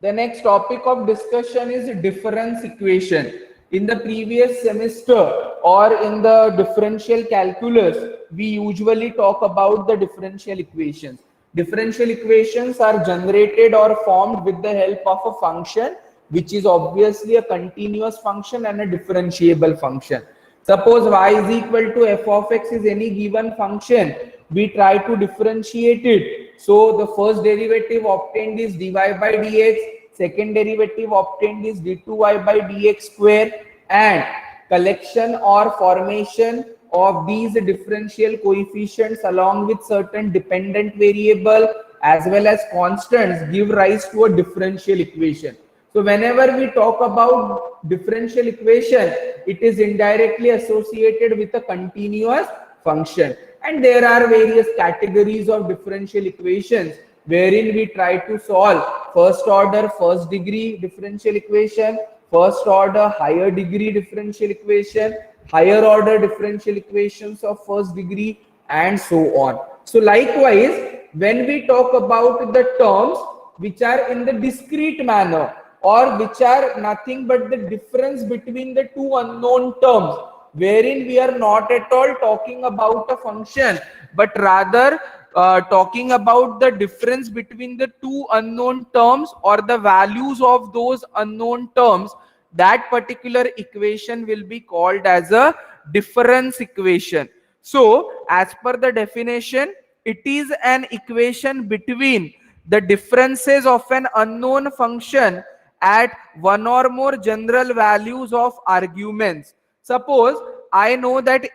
The next topic of discussion is difference equation. In the previous semester or in the differential calculus, we usually talk about the differential equations. Differential equations are generated or formed with the help of a function, which is obviously a continuous function and a differentiable function. Suppose y is equal to f of x is any given function. We try to differentiate it. So the first derivative obtained is dy by dx, second derivative obtained is d2y by dx square, and collection or formation of these differential coefficients along with certain dependent variable as well as constants give rise to a differential equation. So whenever we talk about differential equation, it is indirectly associated with a continuous function. And there are various categories of differential equations wherein we try to solve first order, first degree differential equation, first order, higher degree differential equation, higher order differential equations of first degree, and so on. So likewise, when we talk about the terms which are in the discrete manner, or which are nothing but the difference between the two unknown terms, wherein we are not at all talking about a function, but rather talking about the difference between the two unknown terms or the values of those unknown terms, that particular equation will be called as a difference equation. So as per the definition, it is an equation between the differences of an unknown function at one or more general values of arguments. Suppose I know that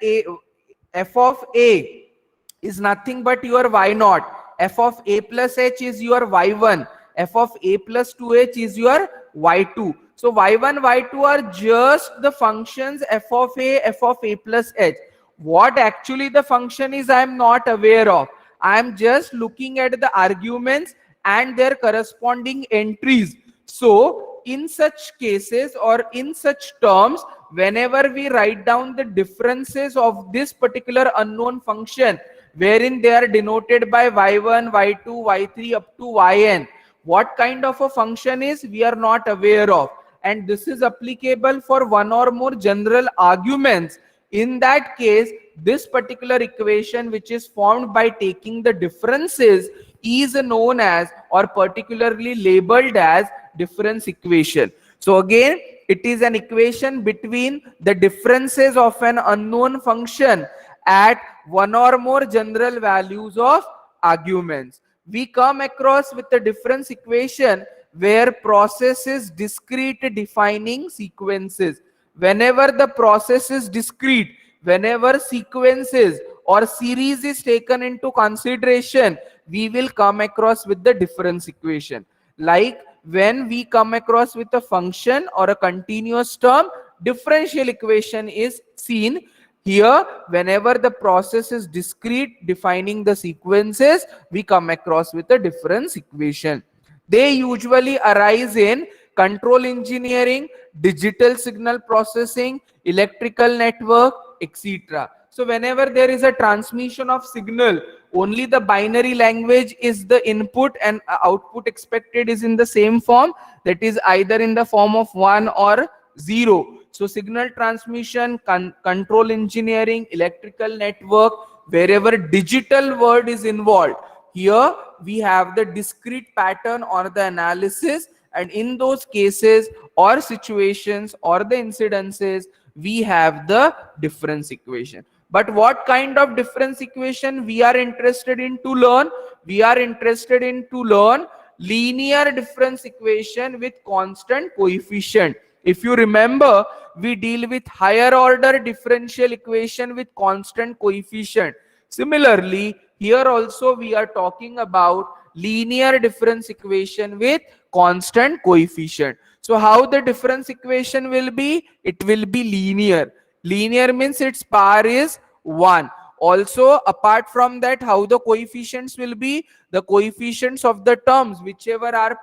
f of a is nothing but your y naught, f of a plus h is your y1, f of a plus 2h is your y2. So y1, y2 are just the functions f of a plus h. What actually the function is, I am not aware of. I am just looking at the arguments and their corresponding entries. So in such cases or in such terms, whenever we write down the differences of this particular unknown function, wherein they are denoted by y1, y2, y3 up to yn, what kind of a function is, we are not aware of. And this is applicable for one or more general arguments. In that case, this particular equation, which is formed by taking the differences, is known as or particularly labeled as difference equation. So again, it is an equation between the differences of an unknown function at one or more general values of arguments. We come across with the difference equation where process is discrete defining sequences. Whenever the process is discrete, whenever sequences or series is taken into consideration, we will come across with the difference equation. Like when we come across with a function or a continuous term, differential equation is seen. Here, whenever the process is discrete defining the sequences, we come across with a difference equation. They usually arise in control engineering, digital signal processing, electrical network, etc. So whenever there is a transmission of signal, only the binary language is the input and output expected is in the same form, that is either in the form of 1 or 0. So signal transmission, control engineering, electrical network, wherever digital word is involved, here we have the discrete pattern or the analysis, and in those cases or situations or the incidences, we have the difference equation. But what kind of difference equation we are interested in to learn? We are interested in to learn linear difference equation with constant coefficient. If you remember, we deal with higher order differential equation with constant coefficient. Similarly, here also we are talking about linear difference equation with constant coefficient. So how the difference equation will be? It will be linear. Linear means its power is 1. Also, apart from that, how the coefficients will be? The coefficients of the terms whichever are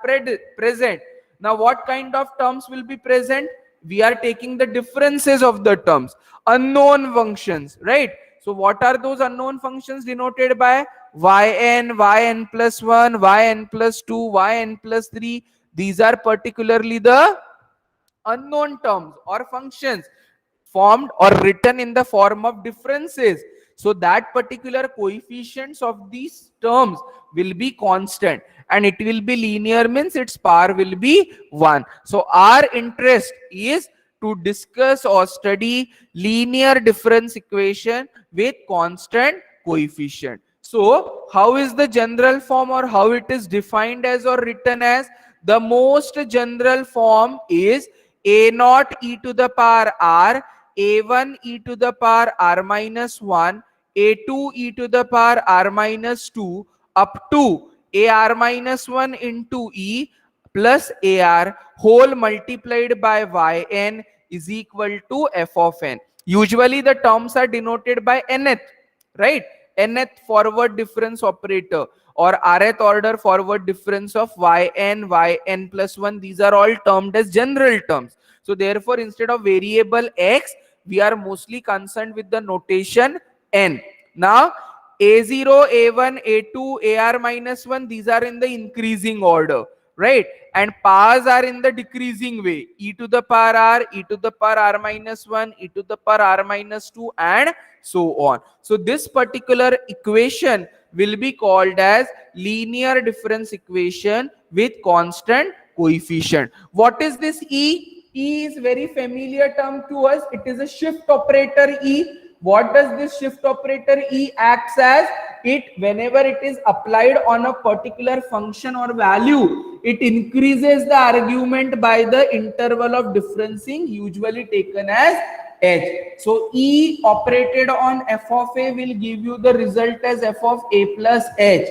present. Now what kind of terms will be present? We are taking the differences of the terms, unknown functions, right? So what are those unknown functions denoted by yn plus 1, yn plus 2, yn plus 3. These are particularly the unknown terms or functions formed or written in the form of differences. So that particular coefficients of these terms will be constant, and it will be linear, means its power will be 1. So our interest is to discuss or study linear difference equation with constant coefficient. So how is the general form, or how it is defined as or written as? The most general form is a naught e to the power r, a1 e to the power r minus 1, a2 e to the power r minus 2, up to ar minus 1 into e plus ar whole multiplied by yn is equal to f of n. Usually the terms are denoted by nth, right? Nth forward difference operator, or rth order forward difference of yn plus 1. These are all termed as general terms. So therefore, instead of variable x, we are mostly concerned with the notation n. Now a0, a1, a2, ar minus 1, these are in the increasing order, right? And powers are in the decreasing way: e to the power r, e to the power r minus 1, e to the power r minus 2, and so on. So this particular equation will be called as linear difference equation with constant coefficient. What is this e? E is very familiar term to us. It is a shift operator e. What does this shift operator e acts as? It, whenever it is applied on a particular function or value, it increases the argument by the interval of differencing, usually taken as h. So e operated on f of a will give you the result as f of a plus h.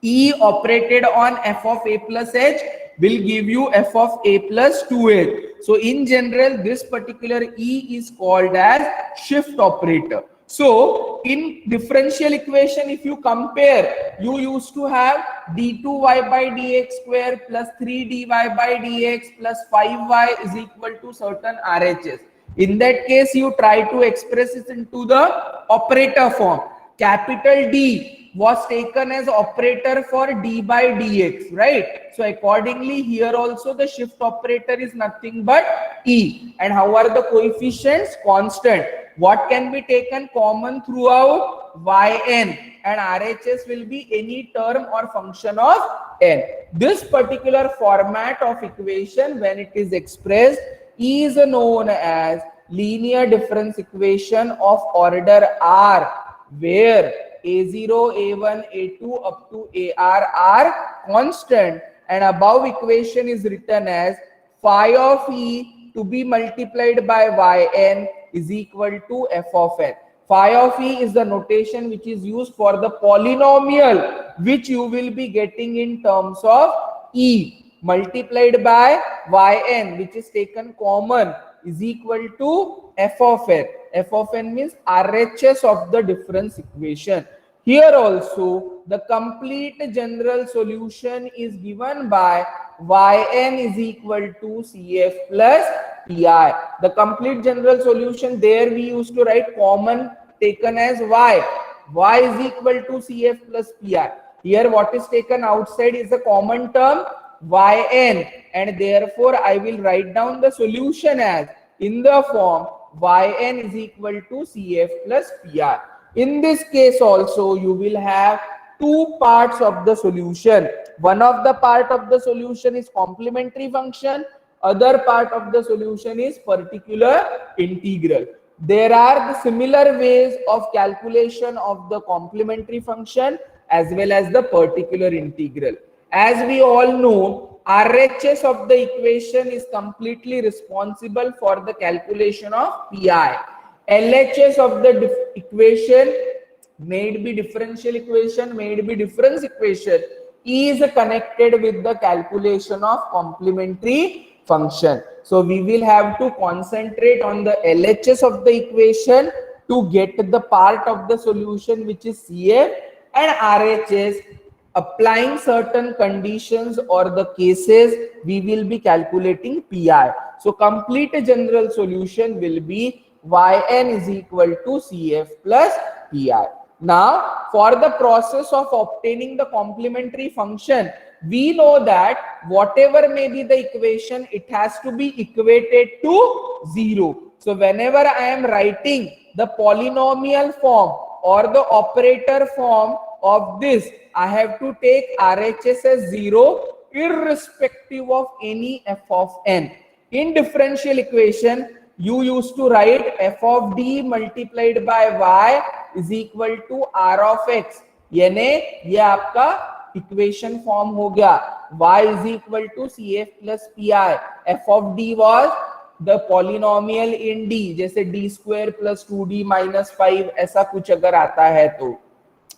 E operated on f of a plus h will give you f of a plus 2h. So in general, this particular e is called as shift operator. So in differential equation, if you compare, you used to have d2y by dx square plus 3dy by dx plus 5y is equal to certain RHS. In that case, you try to express it into the operator form. Capital D was taken as operator for d by dx, right? So accordingly, here also the shift operator is nothing but e. And how are the coefficients? Constant. What can be taken common throughout? Yn, and RHS will be any term or function of n. This particular format of equation, when it is expressed, is known as linear difference equation of order r, where a0, a1, a2 up to ar are constant, and above equation is written as phi of e to be multiplied by yn is equal to f of n. Phi of e is the notation which is used for the polynomial, which you will be getting in terms of e multiplied by yn, which is taken common, is equal to f of n. F of n means RHS of the difference equation. Here also the complete general solution is given by yn is equal to cf plus pi. The complete general solution, there we used to write common taken as y is equal to cf plus pi. Here what is taken outside is a common term yn, and therefore I will write down the solution as in the form yn is equal to cf plus pi. In this case also you will have two parts of the solution. One of the part of the solution is complementary function, other part of the solution is particular integral. There are the similar ways of calculation of the complementary function as well as the particular integral. As we all know, RHS of the equation is completely responsible for the calculation of pi. LHS of the equation, may it be differential equation, may it be difference equation, is connected with the calculation of complementary function. So we will have to concentrate on the LHS of the equation to get the part of the solution which is CF, and RHS, applying certain conditions or the cases, we will be calculating pi. So complete general solution will be yn is equal to cf plus pi. Now, for the process of obtaining the complementary function, we know that whatever may be the equation, it has to be equated to 0. So whenever I am writing the polynomial form or the operator form of this, I have to take RHS as 0 irrespective of any f of n. In differential equation, you used to write f of d multiplied by y is equal to r of x. यानी ये आपका equation form हो गया, y is equal to cf plus pi. f of d was the polynomial in d, जैसे d square plus 2d minus 5 ऐसा कुछ अगर आता है तो.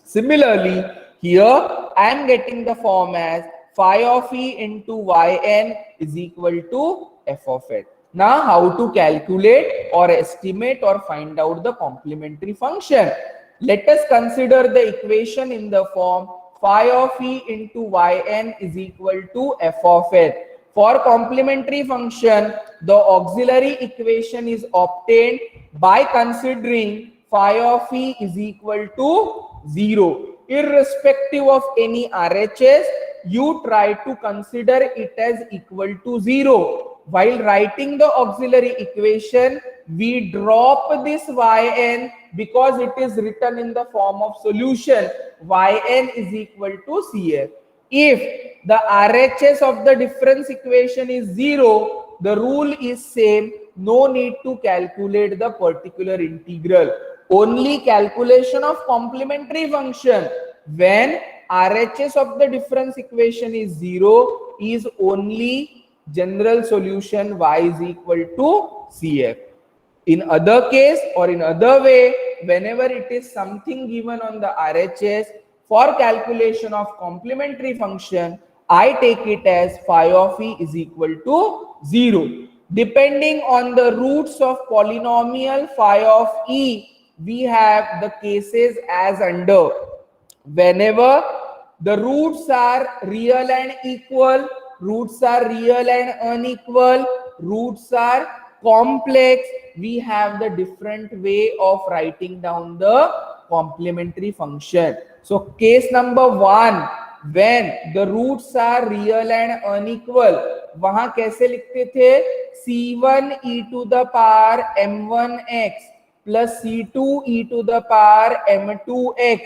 Similarly, here I am getting the form as phi of e into yn is equal to f of x. Now, how to calculate or estimate or find out the complementary function? Let us consider the equation in the form phi of e into yn is equal to f of x. For complementary function, the auxiliary equation is obtained by considering phi of e is equal to 0. Irrespective of any RHS, you try to consider it as equal to 0. While writing the auxiliary equation, we drop this yn because it is written in the form of solution. Yn is equal to Cf. If the RHS of the difference equation is 0, the rule is same. No need to calculate the particular integral. Only calculation of complementary function when RHS of the difference equation is 0 is only general solution y is equal to Cf. In other case or in other way, whenever it is something given on the RHS, for calculation of complementary function, I take it as phi of e is equal to 0. Depending on the roots of polynomial phi of e, we have the cases as under. Whenever the roots are real and equal, roots are real and unequal, roots are complex, we have the different way of writing down the complementary function. So case number 1, when the roots are real and unequal, वहां कैसे लिखते थे? c1 e to the power m1x plus c2 e to the power m2x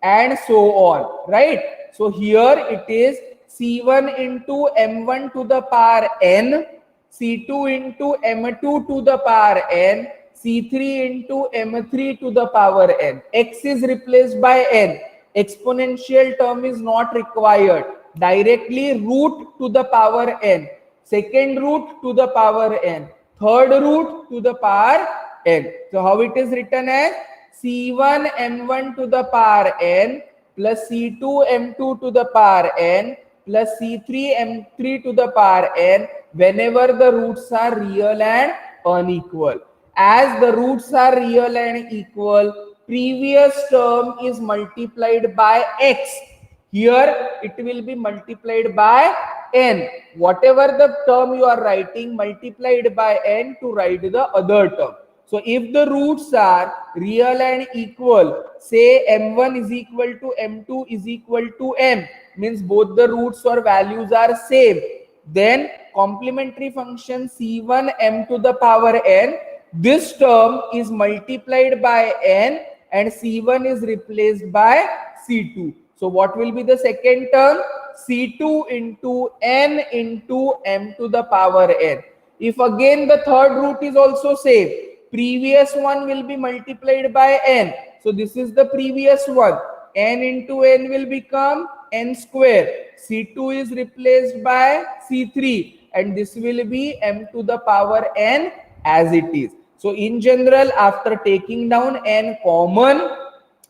and so on, right? So here it is c1 into m1 to the power n, c2 into m2 to the power n, c3 into m3 to the power n. X is replaced by n. Exponential term is not required. Directly root to the power n, second root to the power n, third root to the power n. So how it is written as c1 m1 to the power n plus c2 m2 to the power n plus c3 m3 to the power n whenever the roots are real and unequal. As the roots are real and equal, previous term is multiplied by x. Here it will be multiplied by n. Whatever the term you are writing, multiplied by n to write the other term. So if the roots are real and equal, say m1 is equal to m2 is equal to m, means both the roots or values are same, then complementary function c1 m to the power n, this term is multiplied by n and c1 is replaced by c2. So what will be the second term? c2 into n into m to the power n. If again the third root is also same, previous one will be multiplied by n. So this is the previous one. N into n will become n square. C2 is replaced by C3 and this will be m to the power n as it is. So in general, after taking down n common,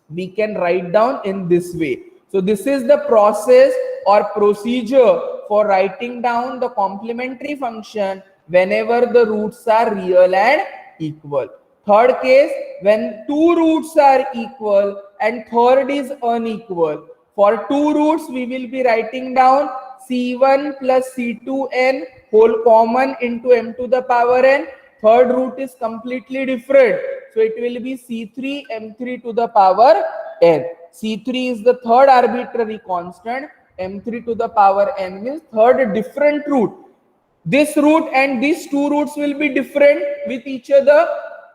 we can write down in this way. So this is the process or procedure for writing down the complementary function whenever the roots are real and equal. Third case, when two roots are equal and third is unequal. For two roots, we will be writing down c1 plus c2n whole common into m to the power n. Third root is completely different. So it will be c3 m3 to the power n. C3 is the third arbitrary constant. M3 to the power n means third different root. This root and these two roots will be different with each other,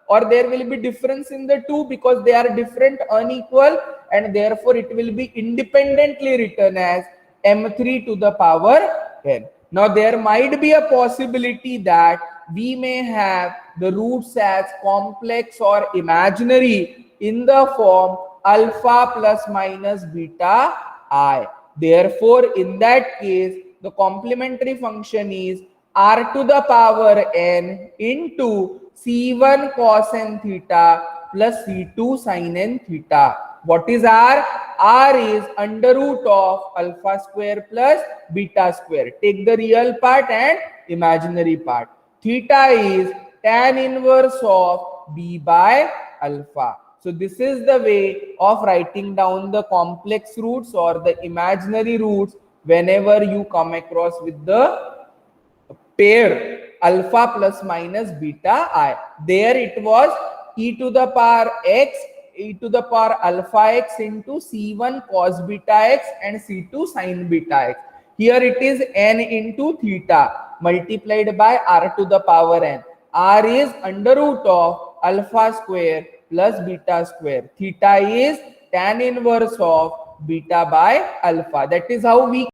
or there will be difference in the two because they are different, unequal, and therefore it will be independently written as m3 to the power n. Now there might be a possibility that we may have the roots as complex or imaginary in the form alpha plus minus beta I. Therefore, in that case, the complementary function is r to the power n into c1 cos n theta plus c2 sin n theta. What is r? R is under root of alpha square plus beta square. Take the real part and imaginary part. Theta is tan inverse of b by alpha. So this is the way of writing down the complex roots or the imaginary roots whenever you come across with the pair alpha plus minus beta I. There it was e to the power x, e to the power alpha x into c1 cos beta x and c2 sin beta x. Here it is n into theta multiplied by r to the power n. R is under root of alpha square plus beta square. Theta is tan inverse of beta by alpha. That is how we